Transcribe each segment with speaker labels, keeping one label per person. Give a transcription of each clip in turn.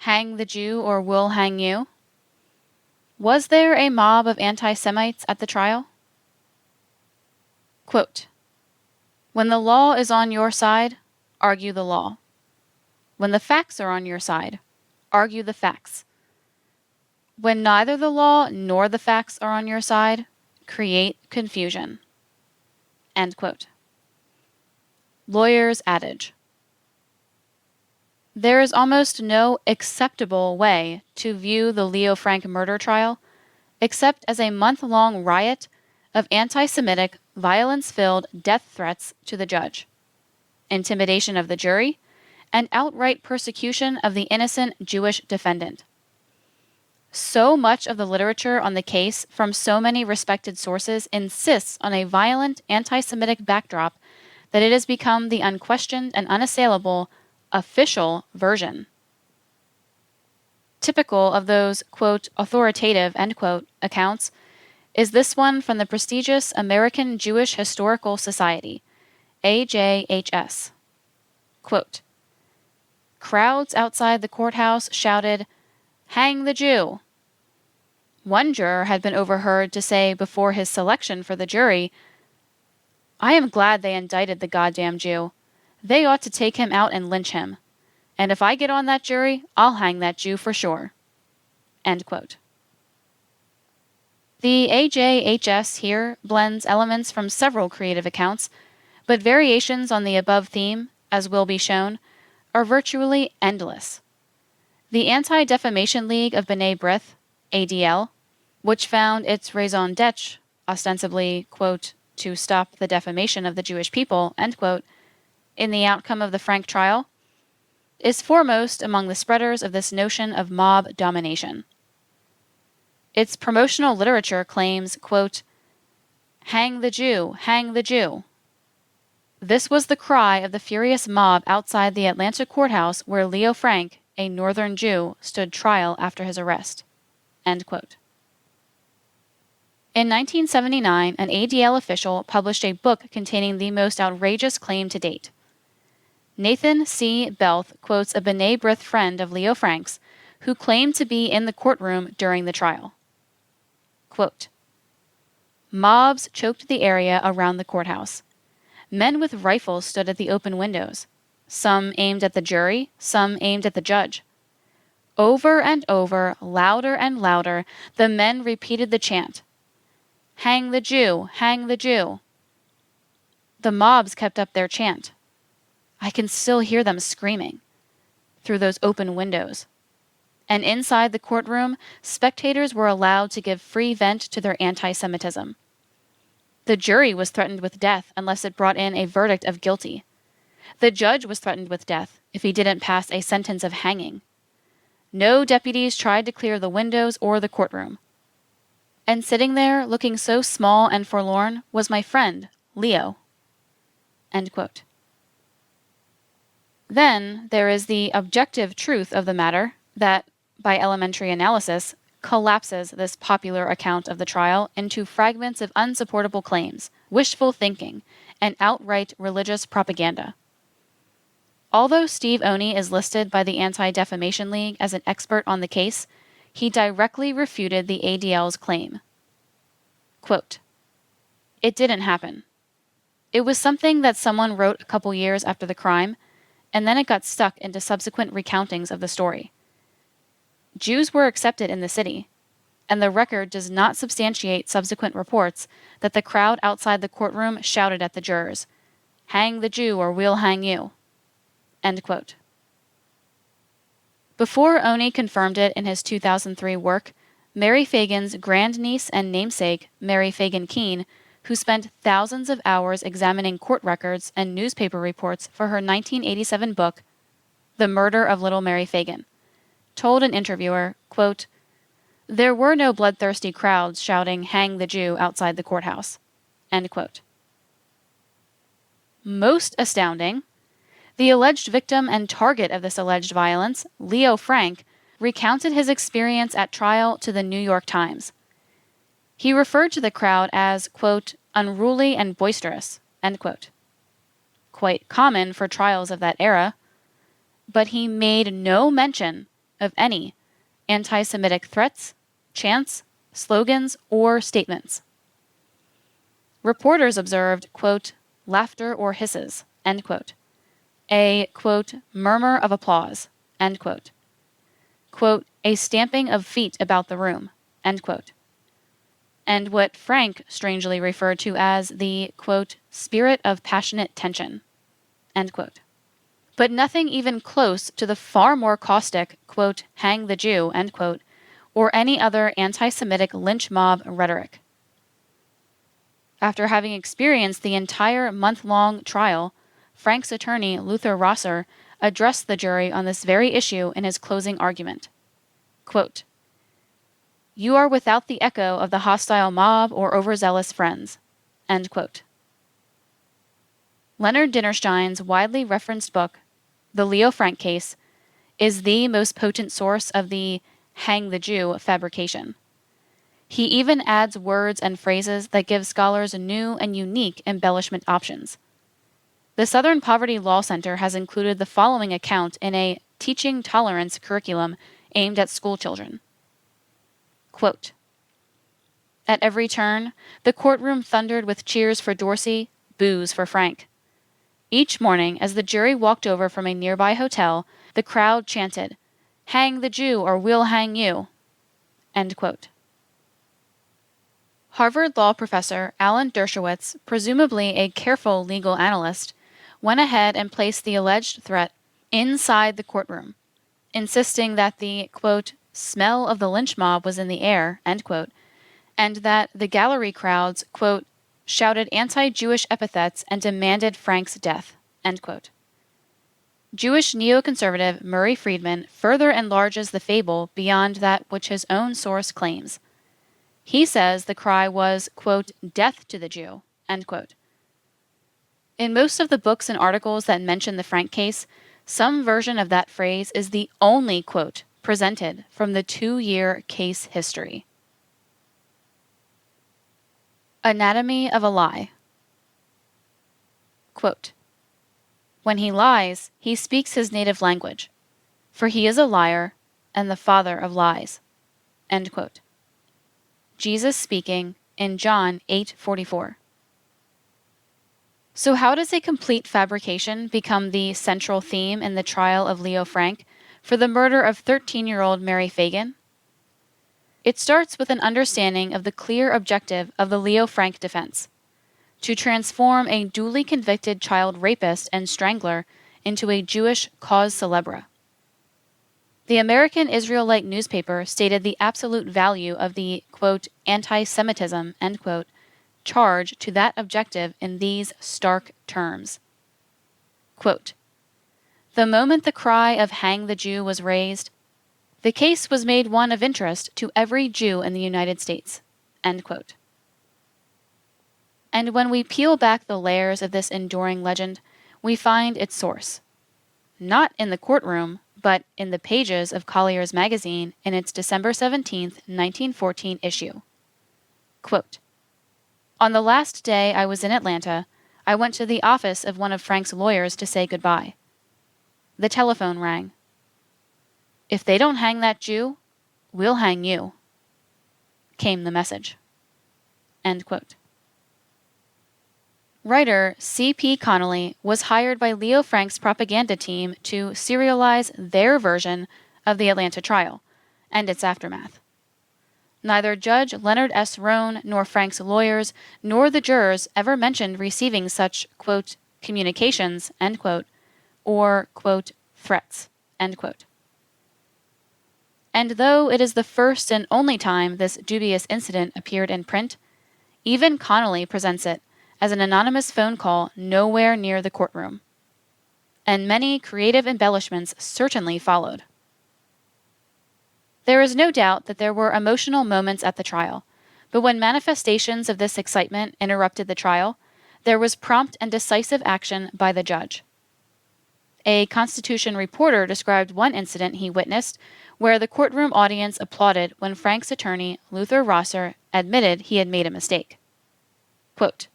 Speaker 1: Hang the Jew or we'll hang you? Was there a mob of anti-Semites at the trial? Quote, "When the law is on your side, argue the law. When the facts are on your side, argue the facts. When neither the law nor the facts are on your side, create confusion." End quote. Lawyer's adage. There is almost no acceptable way to view the Leo Frank murder trial except as a month-long riot of anti-Semitic, violence-filled death threats to the judge, intimidation of the jury, and outright persecution of the innocent Jewish defendant. So much of the literature on the case from so many respected sources insists on a violent anti-Semitic backdrop that it has become the unquestioned and unassailable official version. Typical of those, quote, authoritative, end quote, accounts is this one from the prestigious American Jewish Historical Society, AJHS. Quote, "Crowds outside the courthouse shouted, 'Hang the Jew!' One juror had been overheard to say before his selection for the jury, 'I am glad they indicted the goddamn Jew. They ought to take him out and lynch him. And if I get on that jury, I'll hang that Jew for sure.'" End quote. The AJHS here blends elements from several creative accounts, but variations on the above theme, as will be shown, are virtually endless. The Anti-Defamation League of B'nai B'rith, ADL, which found its raison d'etre, ostensibly, quote, "to stop the defamation of the Jewish people," end quote, in the outcome of the Frank trial, is foremost among the spreaders of this notion of mob domination. Its promotional literature claims, quote, "Hang the Jew, hang the Jew." This was the cry of the furious mob outside the Atlanta courthouse where Leo Frank, a Northern Jew, stood trial after his arrest. End quote. In 1979, an ADL official published a book containing the most outrageous claim to date. Nathan C. Belth quotes a B'nai B'rith friend of Leo Frank's who claimed to be in the courtroom during the trial. Quote, "Mobs choked the area around the courthouse. Men with rifles stood at the open windows. Some aimed at the jury, some aimed at the judge. Over and over, louder and louder, the men repeated the chant, 'Hang the Jew, hang the Jew.' The mobs kept up their chant. I can still hear them screaming through those open windows. And inside the courtroom, spectators were allowed to give free vent to their anti-Semitism. The jury was threatened with death unless it brought in a verdict of guilty. The judge was threatened with death if he didn't pass a sentence of hanging. No deputies tried to clear the windows or the courtroom. And sitting there, looking so small and forlorn, was my friend, Leo." End quote. Then there is the objective truth of the matter that, by elementary analysis, collapses this popular account of the trial into fragments of unsupportable claims, wishful thinking, and outright religious propaganda. Although Steve Oney is listed by the Anti-Defamation League as an expert on the case, he directly refuted the ADL's claim. Quote, "It didn't happen. It was something that someone wrote a couple years after the crime, and then it got stuck into subsequent recountings of the story. Jews were accepted in the city, and the record does not substantiate subsequent reports that the crowd outside the courtroom shouted at the jurors, 'Hang the Jew or we'll hang you.'" End quote. Before Oney confirmed it in his 2003 work, Mary Phagan's grandniece and namesake, Mary Phagan Keene, who spent thousands of hours examining court records and newspaper reports for her 1987 book, The Murder of Little Mary Phagan, told an interviewer, quote, "There were no bloodthirsty crowds shouting 'Hang the Jew' outside the courthouse." End quote. Most astounding, the alleged victim and target of this alleged violence, Leo Frank, recounted his experience at trial to the New York Times. He referred to the crowd as, quote, "unruly and boisterous," end quote. Quite common for trials of that era, but he made no mention of any anti-Semitic threats, chants, slogans, or statements. Reporters observed, quote, laughter or hisses, end quote. A, quote, murmur of applause, end quote. Quote, a stamping of feet about the room, end quote. And what Frank strangely referred to as the, quote, spirit of passionate tension, end quote. But nothing even close to the far more caustic, quote, hang the Jew, end quote, or any other anti-Semitic lynch mob rhetoric. After having experienced the entire month-long trial, Frank's attorney, Luther Rosser, addressed the jury on this very issue in his closing argument. Quote, you are without the echo of the hostile mob or overzealous friends, end quote. Leonard Dinerstein's widely referenced book, The Leo Frank Case, is the most potent source of the hang the Jew fabrication. He even adds words and phrases that give scholars new and unique embellishment options. The Southern Poverty Law Center has included the following account in a teaching tolerance curriculum aimed at school children. Quote, at every turn, the courtroom thundered with cheers for Dorsey, boos for Frank. Each morning, as the jury walked over from a nearby hotel, the crowd chanted, hang the Jew or we'll hang you, end quote. Harvard law professor Alan Dershowitz, presumably a careful legal analyst, went ahead and placed the alleged threat inside the courtroom, insisting that the, quote, smell of the lynch mob was in the air, end quote, and that the gallery crowds, quote, shouted anti-Jewish epithets and demanded Frank's death, end quote. Jewish neoconservative Murray Friedman further enlarges the fable beyond that which his own source claims. He says the cry was, quote, death to the Jew, end quote. In most of the books and articles that mention the Frank case, some version of that phrase is the only quote presented from the 2-year case history. Anatomy of a lie. Quote, when he lies, he speaks his native language, for he is a liar and the father of lies, end quote. Jesus speaking in John 8:44. So how does a complete fabrication become the central theme in the trial of Leo Frank for the murder of 13-year-old Mary Phagan? It starts with an understanding of the clear objective of the Leo Frank defense, to transform a duly convicted child rapist and strangler into a Jewish cause célèbre. The American Israelite newspaper stated the absolute value of the, quote, anti-Semitism, end quote, charge to that objective in these stark terms. Quote, the moment the cry of hang the Jew was raised, the case was made one of interest to every Jew in the United States, end quote. And when we peel back the layers of this enduring legend, we find its source. Not in the courtroom, but in the pages of Collier's magazine in its December 17, 1914 issue. Quote, on the last day I was in Atlanta, I went to the office of one of Frank's lawyers to say goodbye. The telephone rang. If they don't hang that Jew, we'll hang you, came the message. End quote. Writer C.P. Connolly was hired by Leo Frank's propaganda team to serialize their version of the Atlanta trial and its aftermath. Neither Judge Leonard S. Roan nor Frank's lawyers nor the jurors ever mentioned receiving such, quote, communications, end quote, or, quote, threats, end quote. And though it is the first and only time this dubious incident appeared in print, even Connolly presents it as an anonymous phone call nowhere near the courtroom. And many creative embellishments certainly followed. There is no doubt that there were emotional moments at the trial, but when manifestations of this excitement interrupted the trial, there was prompt and decisive action by the judge. A Constitution reporter described one incident he witnessed where the courtroom audience applauded when Frank's attorney, Luther Rosser, admitted he had made a mistake. Quote,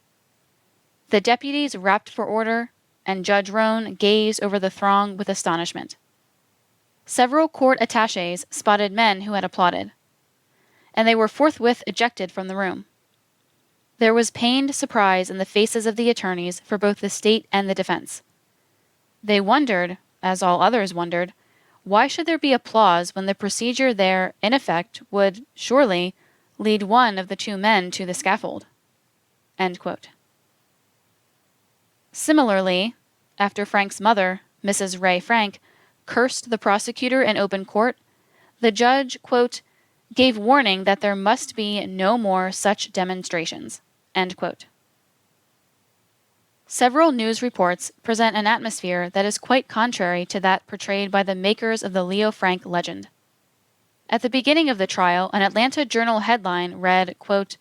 Speaker 1: the deputies rapped for order, and Judge Roan gazed over the throng with astonishment. Several court attachés spotted men who had applauded, and they were forthwith ejected from the room. There was pained surprise in the faces of the attorneys for both the state and the defense. They wondered, as all others wondered, why should there be applause when the procedure there, in effect, would, surely, lead one of the two men to the scaffold? End quote. Similarly, after Frank's mother, Mrs. Ray Frank, cursed the prosecutor in open court, the judge, quote, gave warning that there must be no more such demonstrations. End quote. Several news reports present an atmosphere that is quite contrary to that portrayed by the makers of the Leo Frank legend. At the beginning of the trial, an Atlanta Journal headline read, quote,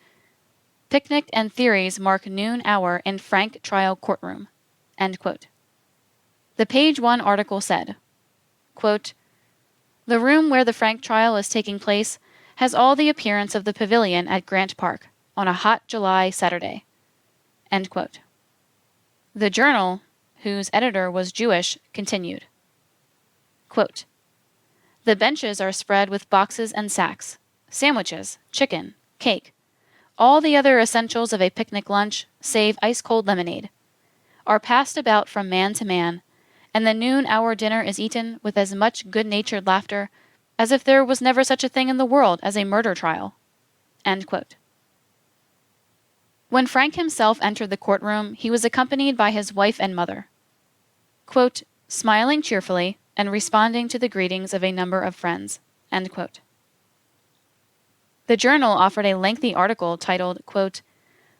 Speaker 1: "Picnic and theories mark noon hour in Frank trial courtroom." End quote. The Page One article said, quote, "The room where the Frank trial is taking place has all the appearance of the pavilion at Grant Park on a hot July Saturday." End quote. The Journal, whose editor was Jewish, continued, quote, "The benches are spread with boxes and sacks, sandwiches, chicken, cake, all the other essentials of a picnic lunch, save ice-cold lemonade, are passed about from man to man, and the noon-hour dinner is eaten with as much good-natured laughter as if there was never such a thing in the world as a murder trial." End quote. When Frank himself entered the courtroom, he was accompanied by his wife and mother, quote, "smiling cheerfully and responding to the greetings of a number of friends." End quote. The Journal offered a lengthy article titled, quote,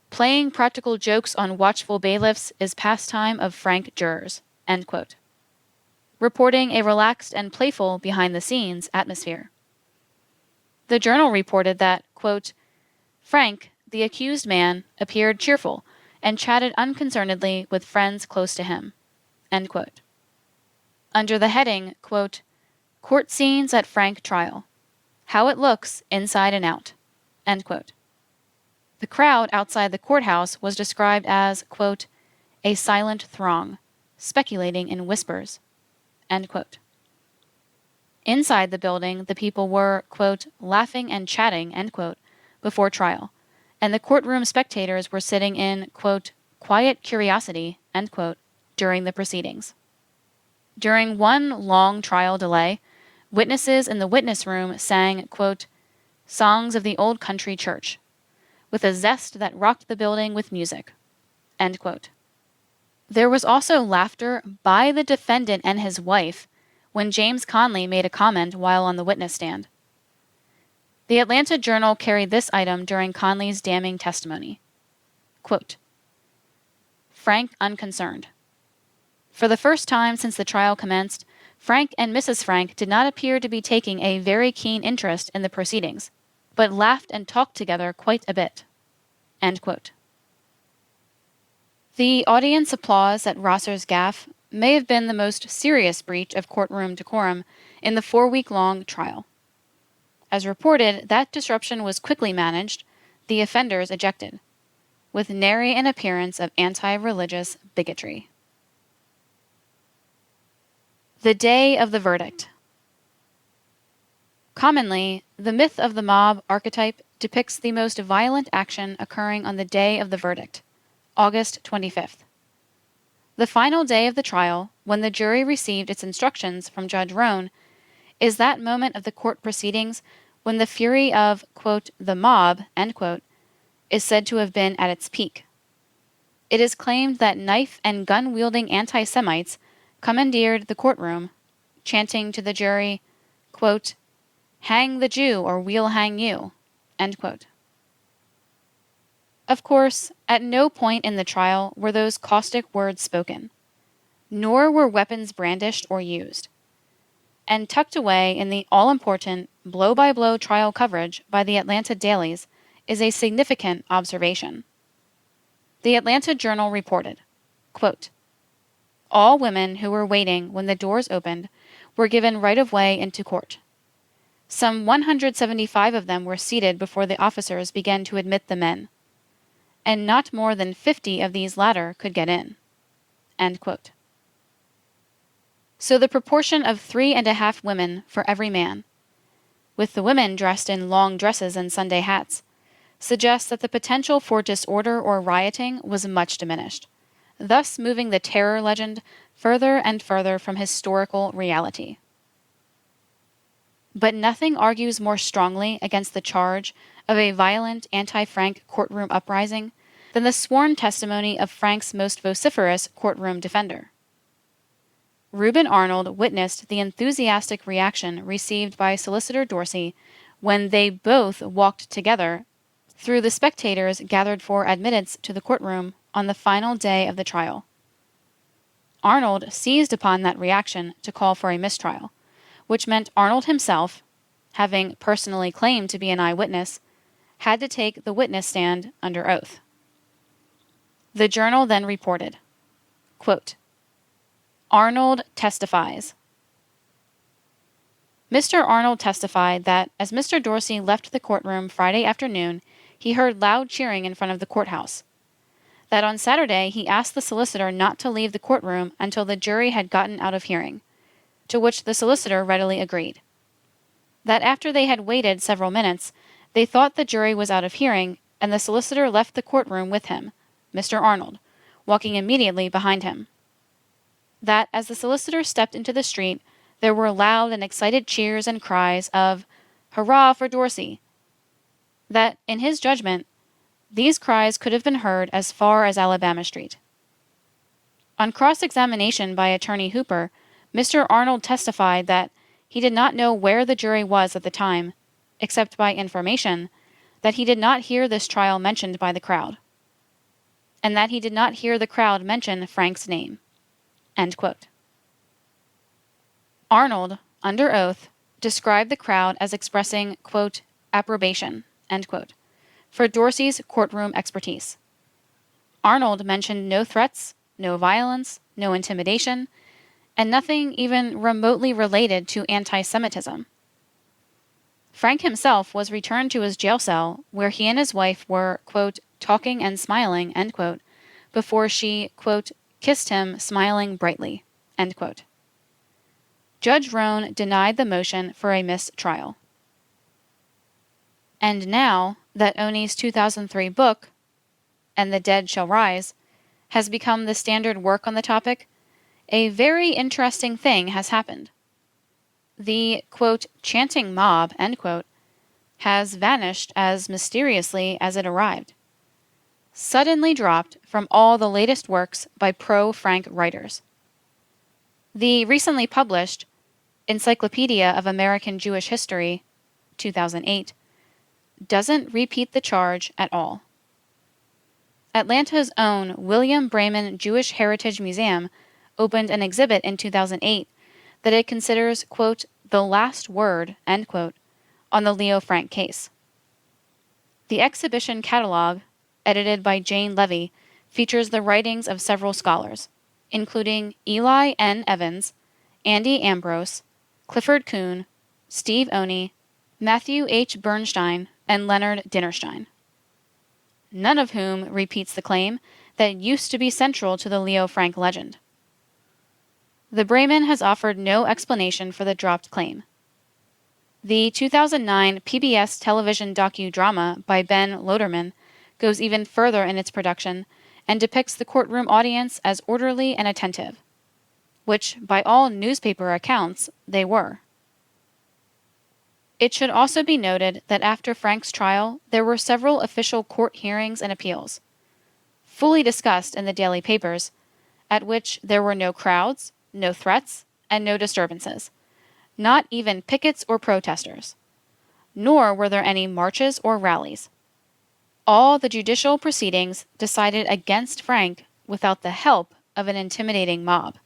Speaker 1: "Playing practical jokes on watchful bailiffs is pastime of Frank jurors," end quote, reporting a relaxed and playful behind-the-scenes atmosphere. The Journal reported that, quote, "Frank, the accused man, appeared cheerful and chatted unconcernedly with friends close to him." End quote. Under the heading, quote, "Court scenes at Frank trial. How it looks inside and out." End quote. The crowd outside the courthouse was described as, quote, "a silent throng, speculating in whispers." End quote. Inside the building, the people were, quote, "laughing and chatting," end quote, before trial, and the courtroom spectators were sitting in, quote, "quiet curiosity," end quote, during the proceedings. During one long trial delay, witnesses in the witness room sang, quote, "songs of the old country church," with a zest that rocked the building with music. End quote. There was also laughter by the defendant and his wife when James Conley made a comment while on the witness stand. The Atlanta Journal carried this item during Conley's damning testimony. Quote, "Frank unconcerned. For the first time since the trial commenced, Frank and Mrs. Frank did not appear to be taking a very keen interest in the proceedings, but laughed and talked together quite a bit." End quote. The audience applause at Rosser's gaffe may have been the most serious breach of courtroom decorum in the 4-week-long trial. As reported, that disruption was quickly managed, the offenders ejected, with nary an appearance of anti-religious bigotry. The day of the verdict. Commonly, the myth of the mob archetype depicts the most violent action occurring on the day of the verdict, August 25th. The final day of the trial, when the jury received its instructions from Judge Roan, is that moment of the court proceedings when the fury of, quote, "the mob," end quote, is said to have been at its peak. It is claimed that knife and gun-wielding anti-Semites commandeered the courtroom, chanting to the jury, quote, "Hang the Jew or we'll hang you," end quote. Of course, at no point in the trial were those caustic words spoken, nor were weapons brandished or used. And tucked away in the all-important blow-by-blow trial coverage by the Atlanta dailies is a significant observation. The Atlanta Journal reported, quote, "All women who were waiting when the doors opened were given right-of-way into court. Some 175 of them were seated before the officers began to admit the men, and not more than 50 of these latter could get in." End quote. so the proportion of 3.5 women for every man, with the women dressed in long dresses and Sunday hats, suggests that the potential for disorder or rioting was much diminished, thus moving the terror legend further and further from historical reality. But nothing argues more strongly against the charge of a violent anti-Frank courtroom uprising than the sworn testimony of Frank's most vociferous courtroom defender. Reuben Arnold witnessed the enthusiastic reaction received by Solicitor Dorsey when they both walked together through the spectators gathered for admittance to the courtroom on the final day of the trial. Arnold seized upon that reaction to call for a mistrial, which meant Arnold himself, having personally claimed to be an eyewitness, had to take the witness stand under oath. The Journal then reported, quote, "Arnold testifies." Mr. Arnold testified that as Mr. Dorsey left the courtroom Friday afternoon, he heard loud cheering in front of the courthouse. That on Saturday he asked the solicitor not to leave the courtroom until the jury had gotten out of hearing, to which the solicitor readily agreed. That after they had waited several minutes, they thought the jury was out of hearing, and the solicitor left the courtroom with him, Mr. Arnold, walking immediately behind him. That as the solicitor stepped into the street, there were loud and excited cheers and cries of, "Hurrah for Dorsey!" That, in his judgment, these cries could have been heard as far as Alabama Street. On cross-examination by Attorney Hooper, Mr. Arnold testified that he did not know where the jury was at the time, except by information, that he did not hear this trial mentioned by the crowd, and that he did not hear the crowd mention Frank's name. End quote. Arnold, under oath, described the crowd as expressing, quote, "approbation," end quote, for Dorsey's courtroom expertise. Arnold mentioned no threats, no violence, no intimidation, and nothing even remotely related to anti-Semitism. Frank himself was returned to his jail cell, where he and his wife were, quote, "talking and smiling," end quote, before she, quote, "kissed him, smiling brightly," end quote. Judge Rohn denied the motion for a mistrial. And now that Oney's 2003 book, "And the Dead Shall Rise," has become the standard work on the topic, a very interesting thing has happened. The, quote, "chanting mob," end quote, has vanished as mysteriously as it arrived, suddenly dropped from all the latest works by pro-Frank writers. The recently published Encyclopedia of American Jewish History, 2008, doesn't repeat the charge at all. Atlanta's own William Bremen Jewish Heritage Museum opened an exhibit in 2008 that it considers, quote, "the last word," end quote, on the Leo Frank case. The exhibition catalog, edited by Jane Levy, features the writings of several scholars, including Eli N. Evans, Andy Ambrose, Clifford Kuhn, Steve Oney, Matthew H. Bernstein, and Leonard Dinnerstein, none of whom repeats the claim that used to be central to the Leo Frank legend. The Bremen has offered no explanation for the dropped claim. The 2009 PBS television docudrama by Ben Loderman goes even further in its production and depicts the courtroom audience as orderly and attentive, which, by all newspaper accounts, they were. It should also be noted that after Frank's trial, there were several official court hearings and appeals, fully discussed in the daily papers, at which there were no crowds, no threats, and no disturbances, not even pickets or protesters. Nor were there any marches or rallies. All the judicial proceedings decided against Frank without the help of an intimidating mob.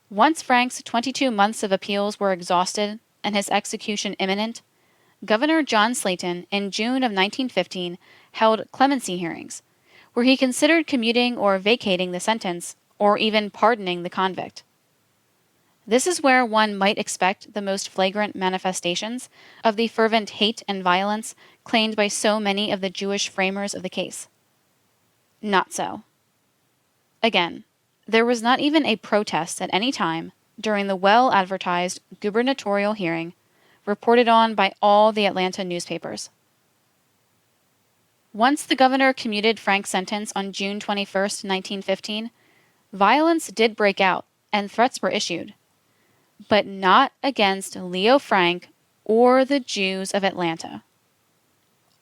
Speaker 1: Once Frank's 22 months of appeals were exhausted and his execution imminent, Governor John Slayton in June of 1915 held clemency hearings, where he considered commuting or vacating the sentence, or even pardoning the convict. This is where one might expect the most flagrant manifestations of the fervent hate and violence claimed by so many of the Jewish framers of the case. Not so. Again, There was not even a protest at any time during the well-advertised gubernatorial hearing reported on by all the Atlanta newspapers. Once the governor commuted Frank's sentence on June 21, 1915, violence did break out and threats were issued, but not against Leo Frank or the Jews of Atlanta.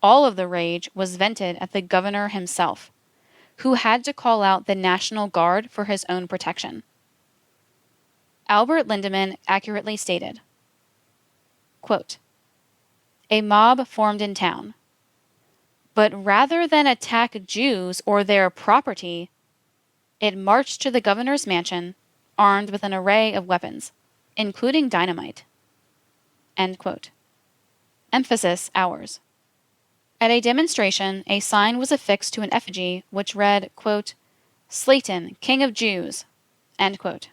Speaker 1: All of the rage was vented at the governor himself, who had to call out the National Guard for his own protection. Albert Lindemann accurately stated, quote, "A mob formed in town, but rather than attack Jews or their property, it marched to the governor's mansion armed with an array of weapons, including dynamite." End quote. Emphasis ours. At a demonstration, a sign was affixed to an effigy which read, quote, "Slayton, King of Jews," end quote.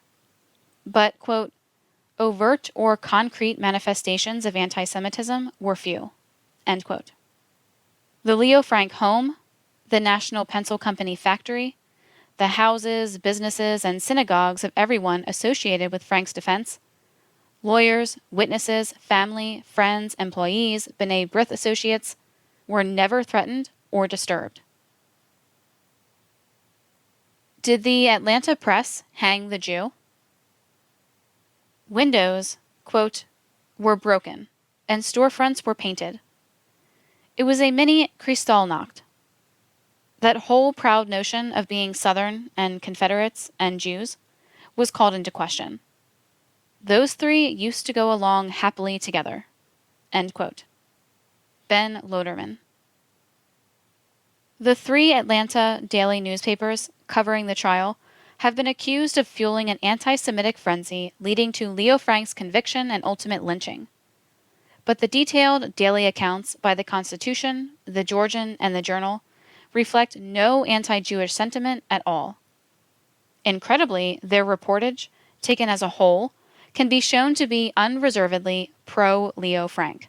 Speaker 1: But, quote, "overt or concrete manifestations of anti-Semitism were few," end quote. The Leo Frank home, the National Pencil Company factory, the houses, businesses, and synagogues of everyone associated with Frank's defense, lawyers, witnesses, family, friends, employees, B'nai B'rith associates, were never threatened or disturbed. Did the Atlanta press hang the Jew? Windows, quote, "were broken, and storefronts were painted. It was a mini Kristallnacht. That whole proud notion of being Southern and Confederates and Jews was called into question. Those three used to go along happily together." End quote. Ben Loderman. The three Atlanta daily newspapers covering the trial have been accused of fueling an anti-Semitic frenzy leading to Leo Frank's conviction and ultimate lynching. But the detailed daily accounts by the Constitution, the Georgian, and the Journal reflect no anti-Jewish sentiment at all. Incredibly, their reportage, taken as a whole, can be shown to be unreservedly pro-Leo Frank.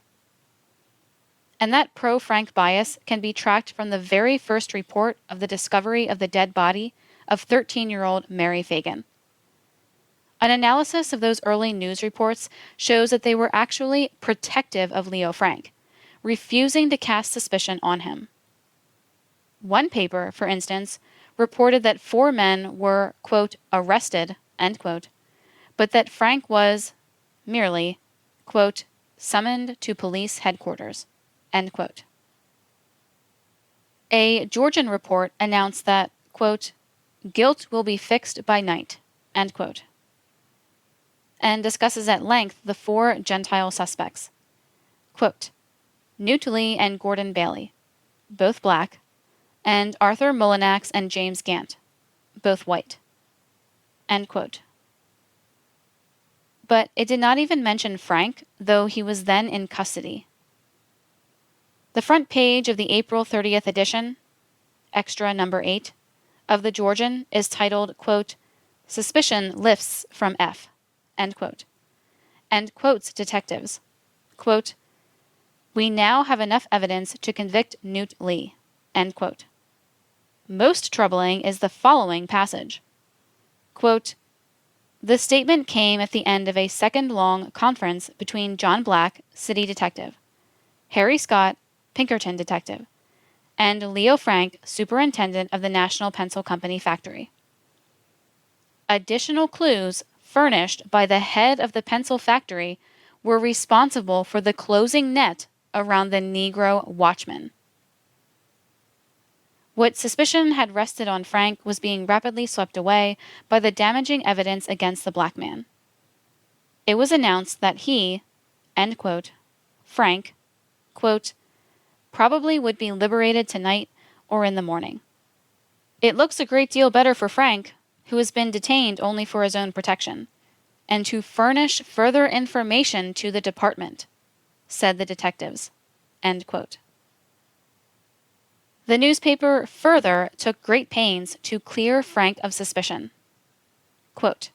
Speaker 1: And that pro-Frank bias can be tracked from the very first report of the discovery of the dead body of 13-year-old Mary Phagan. An analysis of those early news reports shows that they were actually protective of Leo Frank, refusing to cast suspicion on him. One paper, for instance, reported that 4 men were, quote, "arrested," end quote, but that Frank was merely, quote, "summoned to police headquarters," end quote. A Georgian report announced that, quote, "guilt will be fixed by night," end quote, and discusses at length the 4 Gentile suspects. Quote, "Newt Lee and Gordon Bailey, both black, and Arthur Mullinax and James Gant, both white." End quote. But it did not even mention Frank, though he was then in custody. The front page of the April 30th edition, extra number 8, of the Georgian is titled, quote, "Suspicion lifts from F," end quote, and quotes detectives, quote, "We now have enough evidence to convict Newt Lee," end quote. Most troubling is the following passage. Quote, "The statement came at the end of a second-long conference between John Black, city detective, Harry Scott, Pinkerton detective, and Leo Frank, superintendent of the National Pencil Company factory. Additional clues furnished by the head of the pencil factory were responsible for the closing net around the Negro watchman." What suspicion had rested on Frank was being rapidly swept away by the damaging evidence against the black man. It was announced that he, end quote, Frank, quote, "probably would be liberated tonight or in the morning. It looks a great deal better for Frank, who has been detained only for his own protection, and to furnish further information to the department," said the detectives, end quote. The newspaper further took great pains to clear Frank of suspicion. Quote,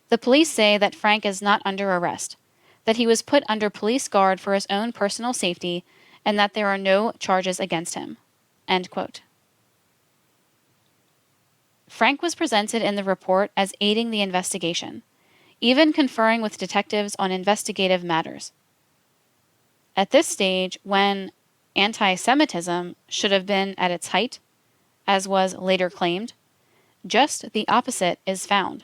Speaker 1: "The police say that Frank is not under arrest, that he was put under police guard for his own personal safety, and that there are no charges against him," end quote. Frank was presented in the report as aiding the investigation, even conferring with detectives on investigative matters. At this stage, when anti-Semitism should have been at its height, as was later claimed, just the opposite is found.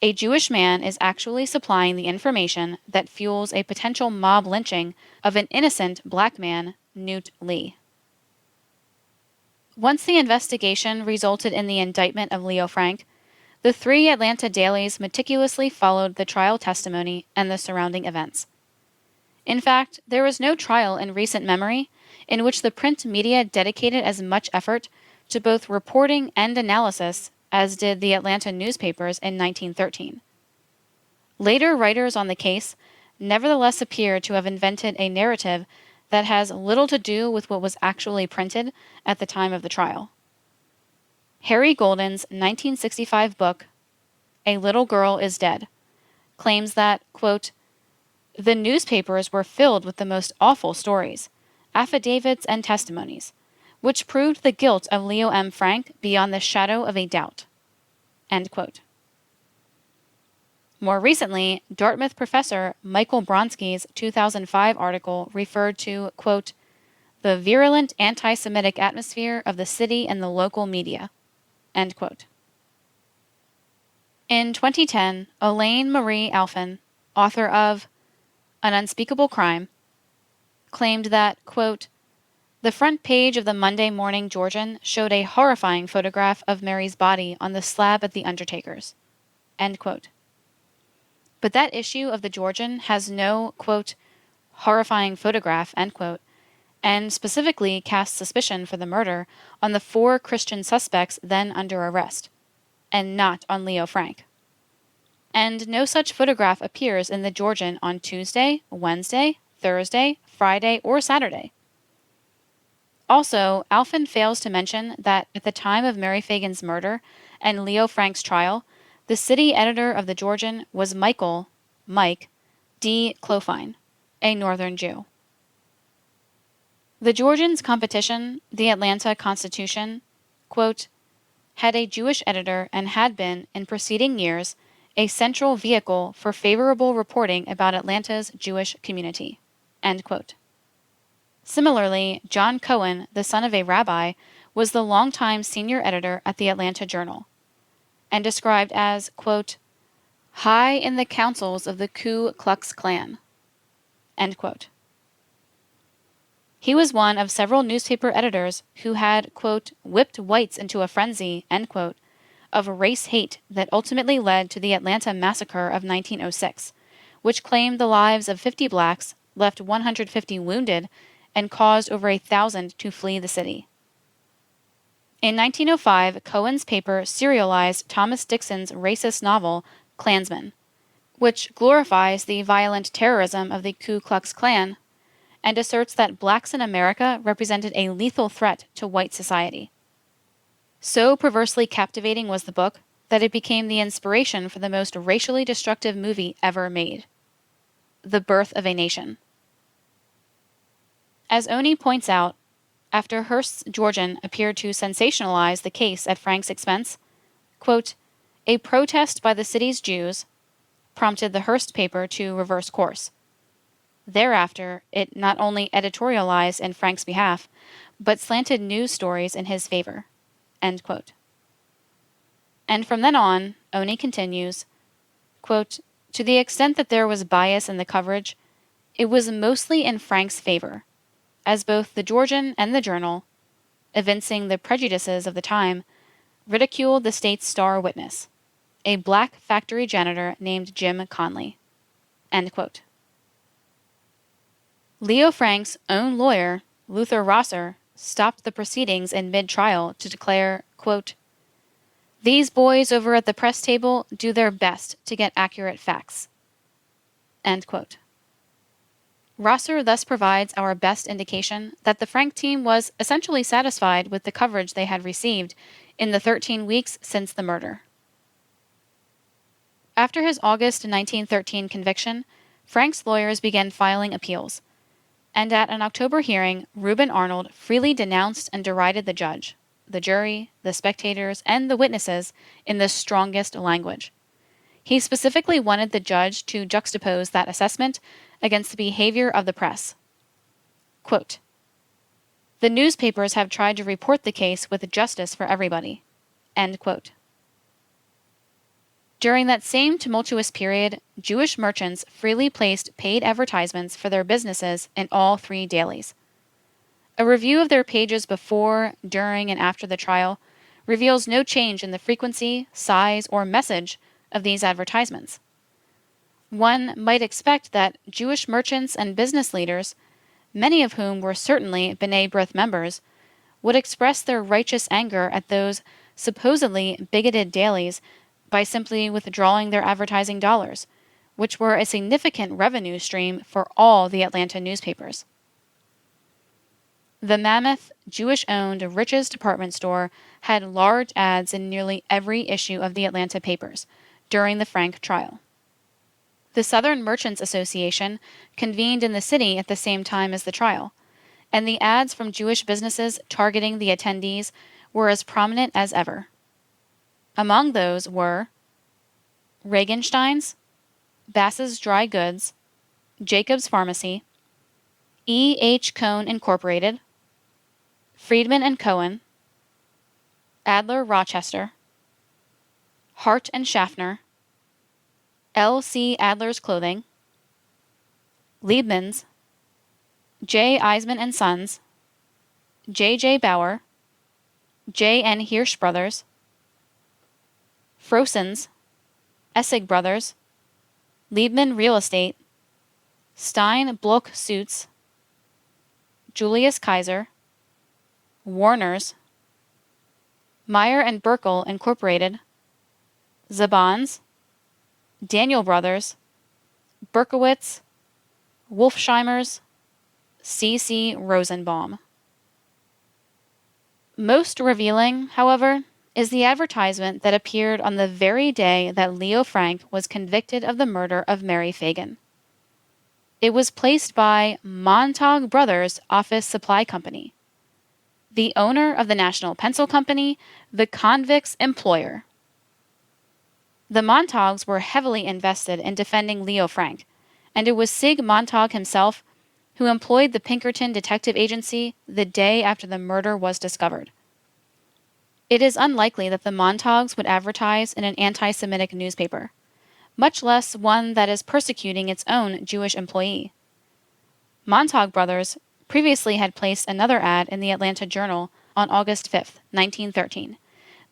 Speaker 1: A Jewish man is actually supplying the information that fuels a potential mob lynching of an innocent black man, Newt Lee. Once the investigation resulted in the indictment of Leo Frank, the three Atlanta dailies meticulously followed the trial testimony and the surrounding events. In fact, there was no trial in recent memory in which the print media dedicated as much effort to both reporting and analysis as did the Atlanta newspapers in 1913. Later writers on the case nevertheless appear to have invented a narrative that has little to do with what was actually printed at the time of the trial. Harry Golden's 1965 book, A Little Girl is Dead, claims that, quote, the newspapers were filled with the most awful stories, affidavits, and testimonies, which proved the guilt of Leo M. Frank beyond the shadow of a doubt. End quote. More recently, Dartmouth professor Michael Bronski's 2005 article referred to, quote, the virulent anti-Semitic atmosphere of the city and the local media. End quote. In 2010, Elaine Marie Alphen, author of An Unspeakable Crime, claimed that, quote, the front page of the Monday Morning Georgian showed a horrifying photograph of Mary's body on the slab at the undertaker's. End quote. But that issue of the Georgian has no, quote, horrifying photograph, end quote, and specifically casts suspicion for the murder on the 4 Christian suspects then under arrest, and not on Leo Frank. And no such photograph appears in the Georgian on Tuesday, Wednesday, Thursday, Friday, or Saturday. Also, Alphen fails to mention that at the time of Mary Phagan's murder and Leo Frank's trial, the city editor of the Georgian was Mike D. Clofine, a Northern Jew. The Georgian's competition, the Atlanta Constitution, quote, had a Jewish editor and had been, in preceding years, a central vehicle for favorable reporting about Atlanta's Jewish community. End quote. Similarly, John Cohen, the son of a rabbi, was the longtime senior editor at the Atlanta Journal, and described as, quote, high in the councils of the Ku Klux Klan. End quote. He was one of several newspaper editors who had, quote, whipped whites into a frenzy, end quote, of race hate that ultimately led to the Atlanta Massacre of 1906, which claimed the lives of 50 blacks, left 150 wounded, and caused over 1,000 to flee the city. In 1905, Cohen's paper serialized Thomas Dixon's racist novel, Klansman, which glorifies the violent terrorism of the Ku Klux Klan and asserts that blacks in America represented a lethal threat to white society. So perversely captivating was the book that it became the inspiration for the most racially destructive movie ever made, The Birth of a Nation. As Oni points out, after Hearst's Georgian appeared to sensationalize the case at Frank's expense, quote, a protest by the city's Jews prompted the Hearst paper to reverse course. Thereafter, it not only editorialized in Frank's behalf, but slanted news stories in his favor. End quote. And from then on, Oni continues, quote, to the extent that there was bias in the coverage, it was mostly in Frank's favor, as both the Georgian and the Journal, evincing the prejudices of the time, ridiculed the state's star witness, a black factory janitor named Jim Conley. End quote. Leo Frank's own lawyer, Luther Rosser, stopped the proceedings in mid-trial to declare, quote, these boys over at the press table do their best to get accurate facts. End quote. Rosser thus provides our best indication that the Frank team was essentially satisfied with the coverage they had received in the 13 weeks since the murder. After his August 1913 conviction, Frank's lawyers began filing appeals, and at an October hearing, Reuben Arnold freely denounced and derided the judge. the jury, the spectators, and the witnesses in the strongest language. He specifically wanted the judge to juxtapose that assessment against the behavior of the press. Quote, "The newspapers have tried to report the case with justice for everybody." End quote. During that same tumultuous period, Jewish merchants freely placed paid advertisements for their businesses in all three dailies. A review of their pages before, during, and after the trial reveals no change in the frequency, size, or message of these advertisements. One might expect that Jewish merchants and business leaders, many of whom were certainly B'nai B'rith members, would express their righteous anger at those supposedly bigoted dailies by simply withdrawing their advertising dollars, which were a significant revenue stream for all the Atlanta newspapers. The mammoth, Jewish-owned Rich's department store had large ads in nearly every issue of the Atlanta papers during the Frank trial. The Southern Merchants Association convened in the city at the same time as the trial, and the ads from Jewish businesses targeting the attendees were as prominent as ever. Among those were Regenstein's, Bass's Dry Goods, Jacob's Pharmacy, E. H. Cohn Incorporated, Friedman and Cohen, Adler Rochester, Hart and Schaffner, L. C. Adler's Clothing, Liebman's, J. Eisman and Sons, J. J. Bauer, J. N. Hirsch Brothers, Frossen's, Essig Brothers, Liebman Real Estate, Stein Bloch Suits, Julius Kaiser, Warner's, Meyer and Burkle Incorporated, Zabans, Daniel Brothers, Berkowitz, Wolfsheimers, C.C. Rosenbaum. Most revealing, however, is the advertisement that appeared on the very day that Leo Frank was convicted of the murder of Mary Phagan. It was placed by Montague Brothers Office Supply Company, the owner of the National Pencil Company, the convict's employer. The Montagues were heavily invested in defending Leo Frank, and it was Sig Montague himself who employed the Pinkerton Detective Agency the day after the murder was discovered. It is unlikely that the Montagues would advertise in an anti-Semitic newspaper, much less one that is persecuting its own Jewish employee. Montague Brothers previously had placed another ad in the Atlanta Journal on August 5, 1913,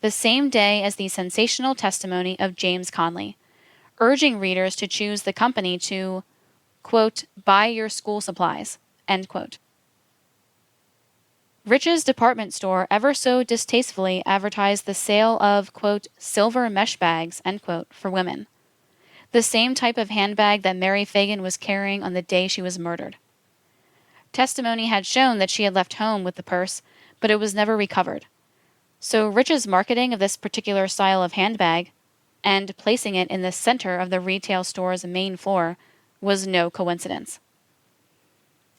Speaker 1: the same day as the sensational testimony of James Conley, urging readers to choose the company to, quote, buy your school supplies, end quote. Rich's department store ever so distastefully advertised the sale of, quote, silver mesh bags, end quote, for women, the same type of handbag that Mary Phagan was carrying on the day she was murdered. Testimony had shown that she had left home with the purse, but it was never recovered. So Rich's marketing of this particular style of handbag, and placing it in the center of the retail store's main floor, was no coincidence.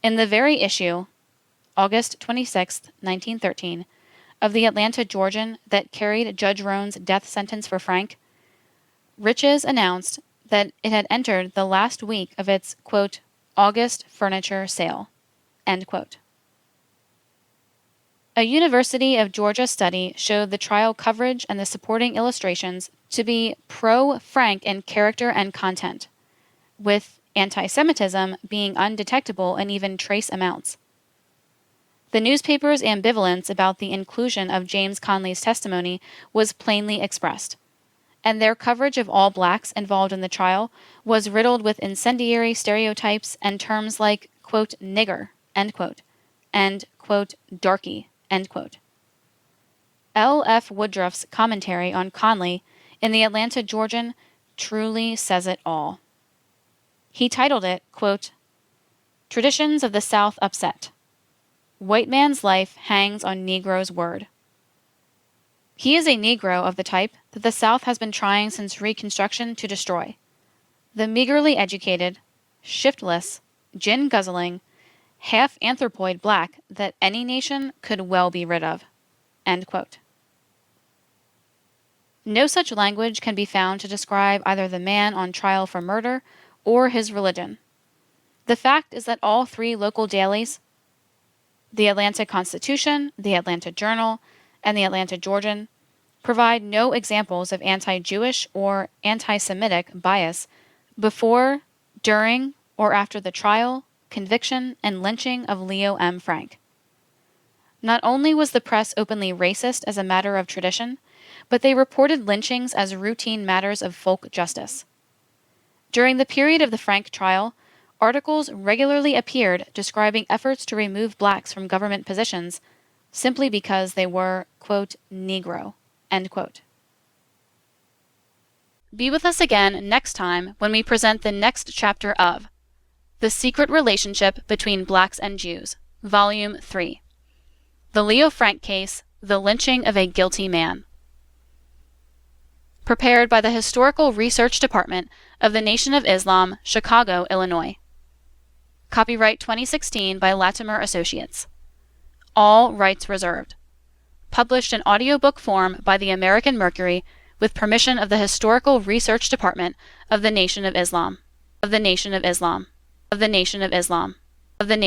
Speaker 1: In the very issue, August 26, 1913, of the Atlanta Georgian that carried Judge Roan's death sentence for Frank, Rich's announced that it had entered the last week of its, quote, August furniture sale, end quote. A University of Georgia study showed the trial coverage and the supporting illustrations to be pro-Frank in character and content, with anti-Semitism being undetectable in even trace amounts. The newspaper's ambivalence about the inclusion of James Conley's testimony was plainly expressed, and their coverage of all blacks involved in the trial was riddled with incendiary stereotypes and terms like, quote, nigger, end quote, and, quote, darky, end quote. L. F. Woodruff's commentary on Conley in the Atlanta Georgian truly says it all. He titled it, quote, Traditions of the South Upset. White man's life hangs on Negro's word. He is a Negro of the type that the South has been trying since Reconstruction to destroy. The meagerly educated, shiftless, gin-guzzling, half-anthropoid black that any nation could well be rid of. End quote. No such language can be found to describe either the man on trial for murder or his religion. The fact is that all three local dailies, the Atlanta Constitution, the Atlanta Journal, and the Atlanta Georgian, provide no examples of anti-Jewish or anti-Semitic bias before, during, or after the trial, conviction, and lynching of Leo M. Frank. Not only was the press openly racist as a matter of tradition, but they reported lynchings as routine matters of folk justice. During the period of the Frank trial, articles regularly appeared describing efforts to remove blacks from government positions simply because they were, quote, Negro, end quote. Be with us again next time when we present the next chapter of The Secret Relationship Between Blacks and Jews, Volume 3. The Leo Frank Case, The Lynching of a Guilty Man. Prepared by the Historical Research Department of the Nation of Islam, Chicago, Illinois. Copyright 2016 by Latimer Associates. All rights reserved. Published in audiobook form by the American Mercury with permission of the Historical Research Department of the Nation of Islam. Of the Nation of Islam. Of the Nation of Islam. Of the